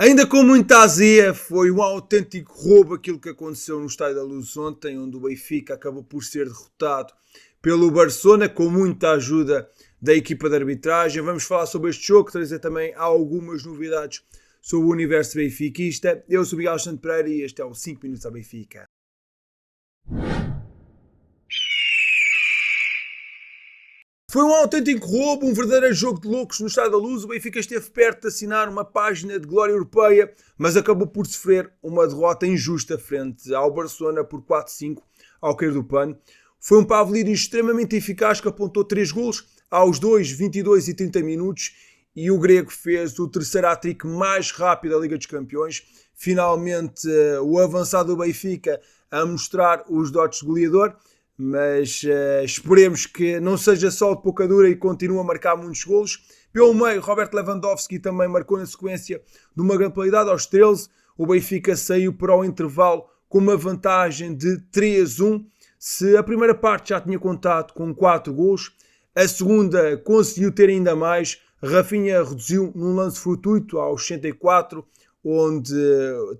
Ainda com muita azia, foi um autêntico roubo aquilo que aconteceu no Estádio da Luz ontem, onde o Benfica acabou por ser derrotado pelo Barcelona, com muita ajuda da equipa de arbitragem. Vamos falar sobre este jogo, trazer também algumas novidades sobre o universo benfiquista. Eu sou o Miguel Alexandre Pereira e este é o 5 Minutos à Benfica. Foi um autêntico roubo, um verdadeiro jogo de loucos no Estádio da Luz. O Benfica esteve perto de assinar uma página de glória europeia, mas acabou por sofrer uma derrota injusta frente ao Barcelona por 4-5 ao cair do pano. Foi um Pavlidis extremamente eficaz que apontou 3 golos aos 2, 22 e 30 minutos e o grego fez o terceiro hat-trick mais rápido da Liga dos Campeões. Finalmente o avançado do Benfica a mostrar os dotes de goleador. Mas esperemos que não seja só de pouca dura e continue a marcar muitos golos. Pelo meio, Robert Lewandowski também marcou na sequência de uma grande qualidade aos 13. O Benfica saiu para o intervalo com uma vantagem de 3-1. Se a primeira parte já tinha contado com 4 golos, a segunda conseguiu ter ainda mais. Rafinha reduziu num lance fortuito aos 64, onde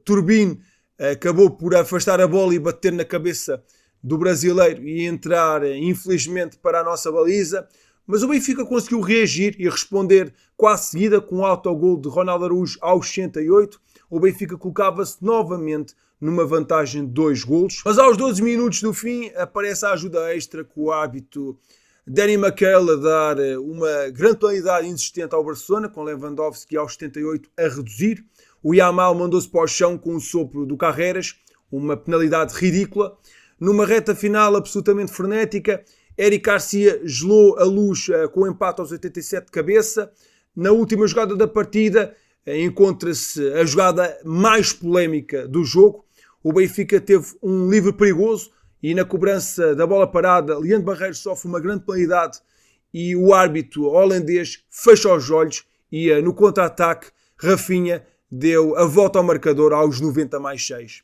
Turbin acabou por afastar a bola e bater na cabeça do brasileiro e entrar, infelizmente, para a nossa baliza. Mas o Benfica conseguiu reagir e responder quase seguida com um autogol de Ronaldo Araújo aos 68. O Benfica colocava-se novamente numa vantagem de 2 golos. Mas aos 12 minutos do fim aparece a ajuda extra com o árbitro Danny McHale a dar uma grande penalidade insistente ao Barcelona, com Lewandowski aos 78 a reduzir. O Yamal mandou-se para o chão com o sopro do Carreras, uma penalidade ridícula. Numa reta final absolutamente frenética, Eric Garcia gelou a Luz com o empate aos 87 de cabeça. Na última jogada da partida encontra-se a jogada mais polémica do jogo. O Benfica teve um livre perigoso e na cobrança da bola parada, Leandro Barreiros sofre uma grande penalidade e o árbitro holandês fecha os olhos e no contra-ataque Rafinha deu a volta ao marcador aos 90+6.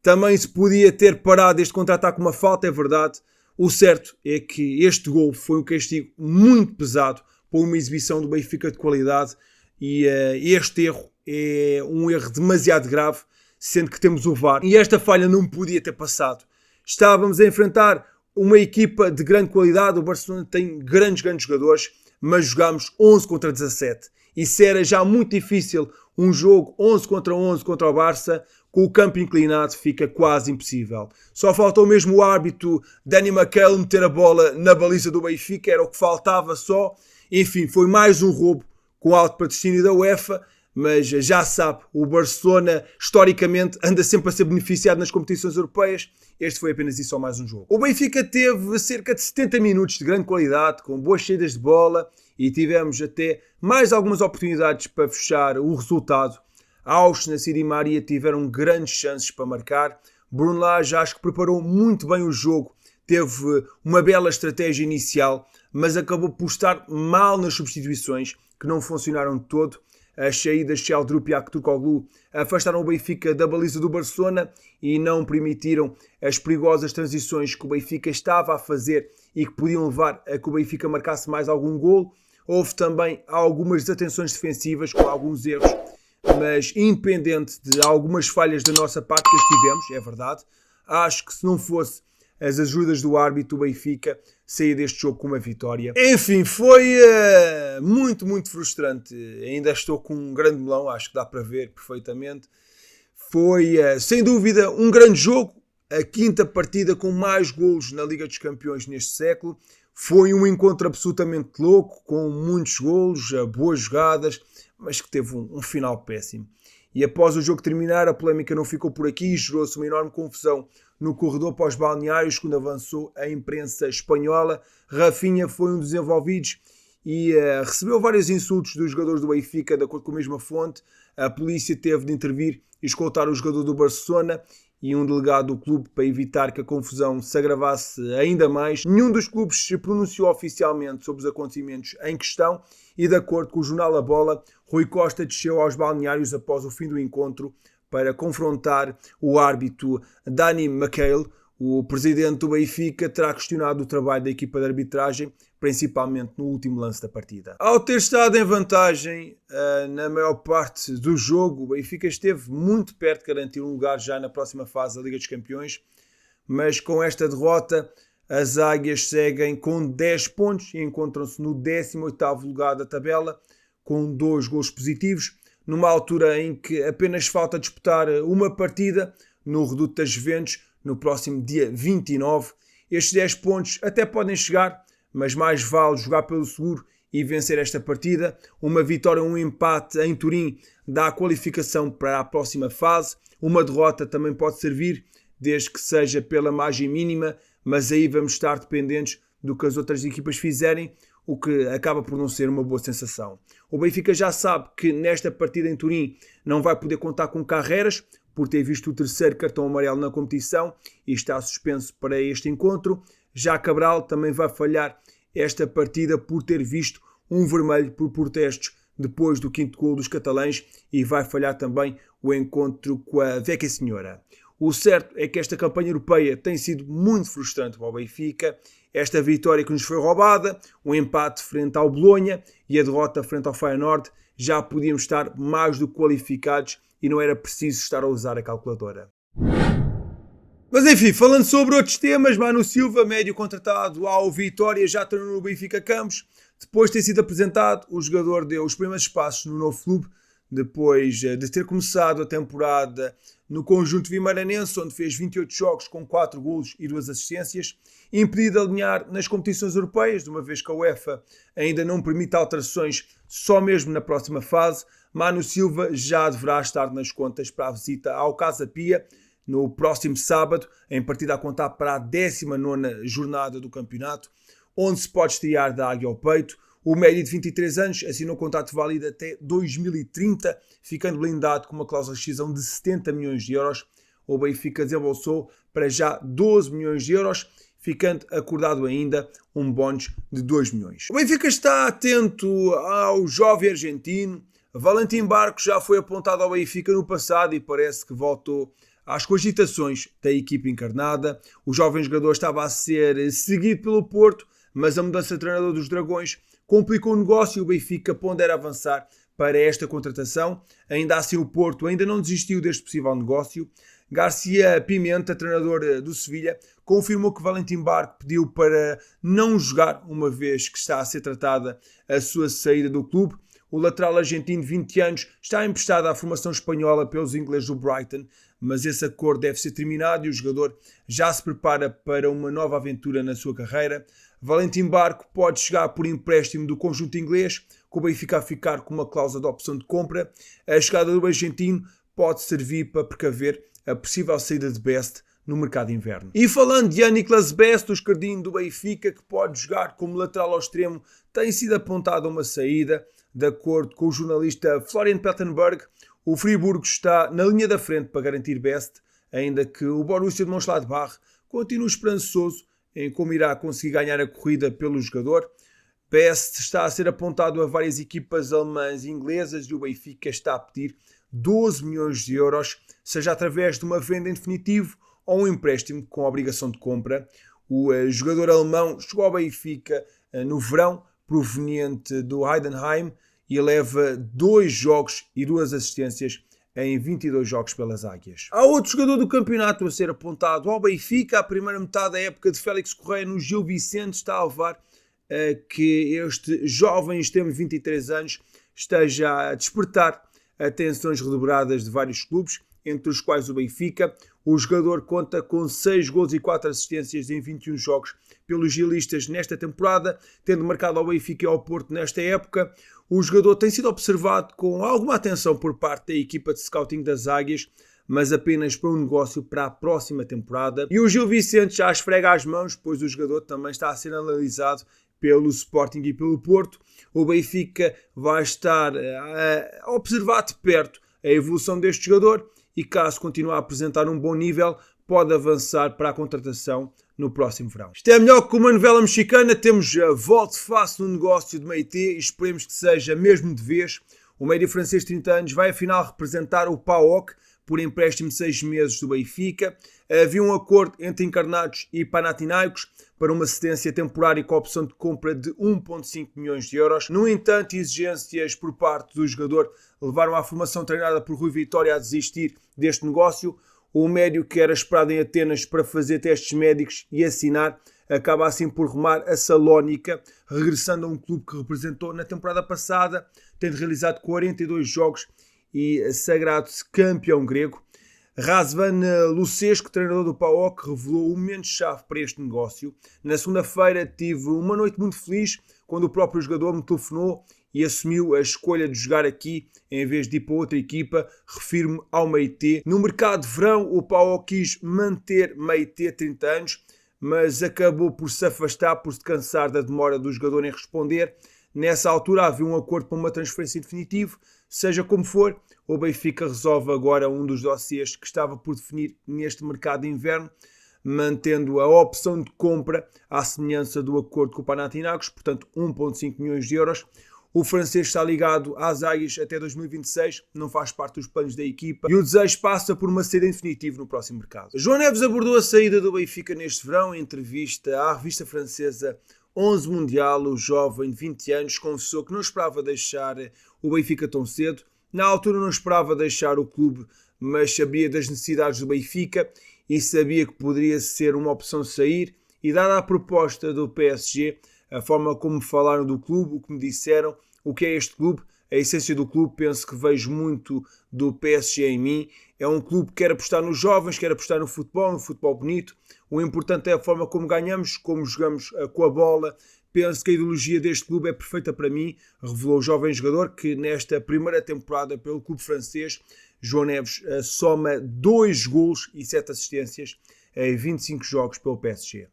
Também se podia ter parado este contra-ataque com uma falta, é verdade. O certo é que este gol foi um castigo muito pesado por uma exibição do Benfica de qualidade e este erro é um erro demasiado grave, sendo que temos o VAR. E esta falha não podia ter passado. Estávamos a enfrentar uma equipa de grande qualidade, o Barcelona tem grandes jogadores, mas jogámos 11 contra 17. E se era já muito difícil um jogo 11 contra 11 contra o Barça, com o campo inclinado fica quase impossível. Só faltou mesmo o árbitro Danny McHale meter a bola na baliza do Benfica, era o que faltava só. Enfim, foi mais um roubo com alto patrocínio da UEFA, mas já sabe, o Barcelona historicamente anda sempre a ser beneficiado nas competições europeias. Este foi apenas isso, só mais um jogo. O Benfica teve cerca de 70 minutos de grande qualidade, com boas saídas de bola e tivemos até mais algumas oportunidades para fechar o resultado. Auschwitz e Di Maria tiveram grandes chances para marcar. Bruno Lage acho que preparou muito bem o jogo, teve uma bela estratégia inicial, mas acabou por estar mal nas substituições, que não funcionaram de todo. As saídas de Sheldrup e Aktürkoğlu afastaram o Benfica da baliza do Barcelona e não permitiram as perigosas transições que o Benfica estava a fazer e que podiam levar a que o Benfica marcasse mais algum golo. Houve também algumas desatenções defensivas com alguns erros, mas independente de algumas falhas da nossa parte que as tivemos, é verdade, acho que se não fosse as ajudas do árbitro, o Benfica saía deste jogo com uma vitória. Enfim, foi muito frustrante. Ainda estou com um grande melão, acho que dá para ver perfeitamente. Foi, sem dúvida, um grande jogo. A 5ª partida com mais golos na Liga dos Campeões neste século. Foi um encontro absolutamente louco, com muitos golos, boas jogadas, mas que teve um final péssimo. E após o jogo terminar, a polémica não ficou por aqui e gerou-se uma enorme confusão no corredor pós-balneários quando avançou a imprensa espanhola. Rafinha foi um dos envolvidos e recebeu vários insultos dos jogadores do Benfica, de acordo com a mesma fonte. A polícia teve de intervir e escoltar o jogador do Barcelona e um delegado do clube para evitar que a confusão se agravasse ainda mais. Nenhum dos clubes se pronunciou oficialmente sobre os acontecimentos em questão e, de acordo com o jornal A Bola, Rui Costa desceu aos balneários após o fim do encontro para confrontar o árbitro Danny McHale. O presidente do Benfica terá questionado o trabalho da equipa de arbitragem, principalmente no último lance da partida. Ao ter estado em vantagem na maior parte do jogo, o Benfica esteve muito perto de garantir um lugar já na próxima fase da Liga dos Campeões, mas com esta derrota as Águias seguem com 10 pontos e encontram-se no 18º lugar da tabela, com 2 golos positivos, numa altura em que apenas falta disputar uma partida no Reduto das Juventus, no próximo dia 29. Estes 10 pontos até podem chegar, mas mais vale jogar pelo seguro e vencer esta partida. Uma vitória ou um empate em Turim dá a qualificação para a próxima fase. Uma derrota também pode servir, desde que seja pela margem mínima, mas aí vamos estar dependentes do que as outras equipas fizerem, o que acaba por não ser uma boa sensação. O Benfica já sabe que nesta partida em Turim não vai poder contar com Carreras, por ter visto o 3º cartão amarelo na competição e está suspenso para este encontro. Já Cabral também vai falhar esta partida por ter visto um vermelho por protestos depois do 5º golo dos catalães e vai falhar também o encontro com a Vecchia Senhora. O certo é que esta campanha europeia tem sido muito frustrante para o Benfica. Esta vitória que nos foi roubada, o empate frente ao Bolonha e a derrota frente ao Feyenoord, já podíamos estar mais do que qualificados e não era preciso estar a usar a calculadora. Mas enfim, falando sobre outros temas, Manu Silva, médio contratado ao Vitória, já treinou no Benfica Campos. Depois de ter sido apresentado, o jogador deu os primeiros passos no novo clube, depois de ter começado a temporada no conjunto vimaranense, onde fez 28 jogos com 4 golos e 2 assistências, impedido de alinhar nas competições europeias, de uma vez que a UEFA ainda não permite alterações só mesmo na próxima fase. Manu Silva já deverá estar nas contas para a visita ao Casa Pia no próximo sábado, em partida a contar para a 19ª jornada do campeonato, onde se pode estrear da águia ao peito. O médio de 23 anos assinou contrato válido até 2030, ficando blindado com uma cláusula de rescisão de 70 milhões de euros. O Benfica desembolsou para já 12 milhões de euros, ficando acordado ainda um bónus de 2 milhões. O Benfica está atento ao jovem argentino. Valentim Barco já foi apontado ao Benfica no passado e parece que voltou às cogitações da equipe encarnada. O jovem jogador estava a ser seguido pelo Porto, mas a mudança de treinador dos Dragões complicou o negócio e o Benfica pondera avançar para esta contratação. Ainda assim, o Porto ainda não desistiu deste possível negócio. Garcia Pimenta, treinador do Sevilha, confirmou que Valentim Barco pediu para não jogar, uma vez que está a ser tratada a sua saída do clube. O lateral argentino de 20 anos está emprestado à formação espanhola pelos ingleses do Brighton, mas esse acordo deve ser terminado e o jogador já se prepara para uma nova aventura na sua carreira. Valentim Barco pode chegar por empréstimo do conjunto inglês, com o Benfica a ficar com uma cláusula de opção de compra. A chegada do argentino pode servir para precaver a possível saída de Best no mercado de inverno. E falando de Niklas Best, o esquerdinho do Benfica, que pode jogar como lateral ao extremo, tem sido apontado a uma saída. De acordo com o jornalista Florian Plettenberg, o Friburgo está na linha da frente para garantir Best, ainda que o Borussia de Mönchengladbach continue esperançoso em como irá conseguir ganhar a corrida pelo jogador. Best está a ser apontado a várias equipas alemãs e inglesas e o Benfica está a pedir 12 milhões de euros, seja através de uma venda em definitivo ou um empréstimo com obrigação de compra. O jogador alemão chegou ao Benfica no verão, proveniente do Heidenheim, e leva 2 jogos e 2 assistências em 22 jogos pelas Águias. Há outro jogador do campeonato a ser apontado ao Benfica. A primeira metade da época de Félix Correia no Gil Vicente está a levar a que este jovem extremo de 23 anos esteja a despertar atenções redobradas de vários clubes, entre os quais o Benfica. O jogador conta com 6 gols e 4 assistências em 21 jogos pelos gilistas nesta temporada, tendo marcado ao Benfica e ao Porto nesta época. O jogador tem sido observado com alguma atenção por parte da equipa de scouting das Águias, mas apenas para um negócio para a próxima temporada. E o Gil Vicente já esfrega as mãos, pois o jogador também está a ser analisado pelo Sporting e pelo Porto. O Benfica vai estar a observar de perto a evolução deste jogador e, caso continue a apresentar um bom nível, pode avançar para a contratação no próximo verão. Isto é melhor que uma novela mexicana. Temos volte-face no negócio de Meite e esperemos que seja mesmo de vez. O médio francês de 30 anos vai afinal representar o PAOK por empréstimo de 6 meses do Benfica. Havia um acordo entre encarnados e Panathinaikos para uma cedência temporária com a opção de compra de 1,5 milhões de euros. No entanto, exigências por parte do jogador levaram à formação treinada por Rui Vitória a desistir deste negócio. O médio, que era esperado em Atenas para fazer testes médicos e assinar, acaba assim por rumar a Salónica, regressando a um clube que representou na temporada passada, tendo realizado 42 jogos e sagrado-se campeão grego. Razvan Lucescu, treinador do PAOK, revelou o momento-chave para este negócio. Na segunda-feira tive uma noite muito feliz quando o próprio jogador me telefonou e assumiu a escolha de jogar aqui em vez de ir para outra equipa. Refiro-me ao Meite. No mercado de verão, o PAOK quis manter Meite, 30 anos, mas acabou por se afastar, por se cansar da demora do jogador em responder. Nessa altura havia um acordo para uma transferência definitiva. Seja como for, o Benfica resolve agora um dos dossiês que estava por definir neste mercado de inverno, mantendo a opção de compra à semelhança do acordo com o Panathinaikos, portanto 1,5 milhões de euros. O francês está ligado às Águias até 2026, não faz parte dos planos da equipa e o desejo passa por uma saída definitiva no próximo mercado. João Neves abordou a saída do Benfica neste verão. Em entrevista à revista francesa 11 Mundial, o jovem de 20 anos confessou que não esperava deixar o Benfica tão cedo. Na altura não esperava deixar o clube, mas sabia das necessidades do Benfica e sabia que poderia ser uma opção sair. E dada a proposta do PSG, a forma como falaram do clube, o que me disseram, o que é este clube, a essência do clube, penso que vejo muito do PSG em mim. É um clube que quer apostar nos jovens, quer apostar no futebol bonito. O importante é a forma como ganhamos, como jogamos com a bola. Penso que a ideologia deste clube é perfeita para mim, revelou o jovem jogador que nesta primeira temporada pelo clube francês, João Neves soma 2 golos e 7 assistências em 25 jogos pelo PSG.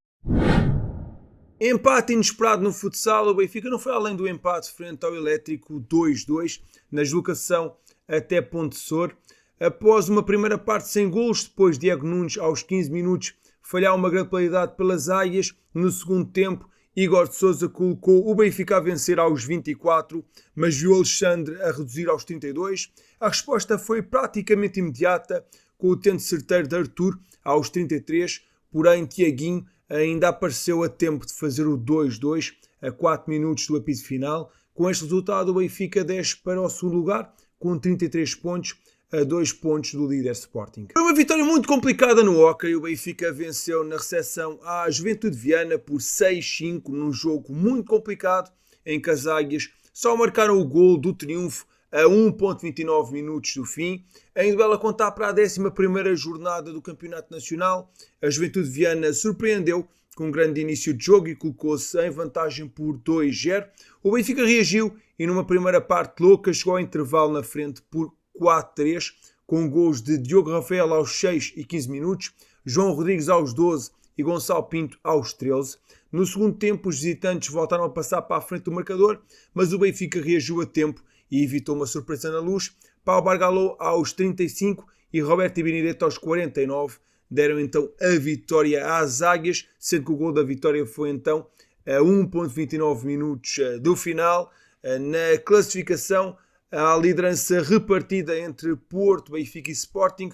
Empate inesperado no futsal. O Benfica não foi além do empate frente ao Elétrico 2-2 na deslocação até Pontessor. Após uma primeira parte sem golos, depois Diego Nunes aos 15 minutos falhar uma grande qualidade pelas Águias. No segundo tempo, Igor de Sousa colocou o Benfica a vencer aos 24, mas viu Alexandre a reduzir aos 32. A resposta foi praticamente imediata, com o tento certeiro de Arthur aos 33, porém Tiaguinho ainda apareceu a tempo de fazer o 2-2 a 4 minutos do apito final. Com este resultado, o Benfica desce para o segundo lugar, com 33 pontos, a 2 pontos do líder Sporting. Foi uma vitória muito complicada no hóquei. O Benfica venceu na recepção à Juventude de Viana por 6-5, num jogo muito complicado, em que as Águias só marcaram o gol do triunfo a 1,29 minutos do fim. Em duelo a contar para a 11ª jornada do Campeonato Nacional, a Juventude de Viana surpreendeu com um grande início de jogo e colocou-se em vantagem por 2-0. O Benfica reagiu e numa primeira parte louca chegou ao intervalo na frente por 4-3, com gols de Diogo Rafael aos 6 e 15 minutos, João Rodrigues aos 12 e Gonçalo Pinto aos 13. No segundo tempo, os visitantes voltaram a passar para a frente do marcador, mas o Benfica reagiu a tempo e evitou uma surpresa na Luz. Pau Bargalô aos 35 e Roberto e Benedetto aos 49 deram então a vitória às Águias, sendo que o gol da vitória foi então a 1,29 minutos do final. Na classificação, a liderança repartida entre Porto, Benfica e Sporting,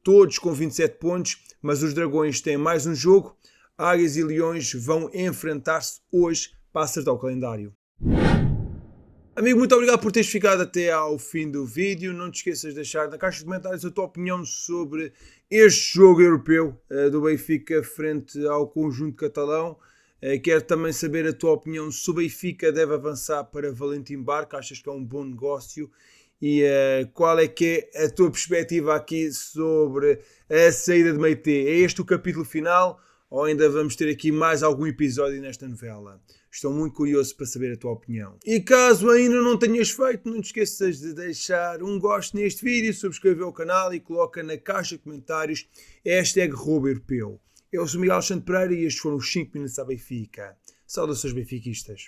todos com 27 pontos, mas os Dragões têm mais um jogo. Águias e Leões vão enfrentar-se hoje para acertar o calendário. Amigo, muito obrigado por teres ficado até ao fim do vídeo. Não te esqueças de deixar na caixa de comentários a tua opinião sobre este jogo europeu do Benfica frente ao conjunto catalão. Quero também saber a tua opinião se o Benfica deve avançar para Valentim Barco. Achas que é um bom negócio? E qual é que é a tua perspectiva aqui sobre a saída de Meite? É este o capítulo final ou ainda vamos ter aqui mais algum episódio nesta novela? Estou muito curioso para saber a tua opinião. E caso ainda não tenhas feito, não te esqueças de deixar um gosto neste vídeo, subscrever o canal e coloca na caixa de comentários #RoboEuropeu. Eu sou Miguel Alexandre Pereira e estes foram os 5 minutos à Benfica. Saudações benfiquistas.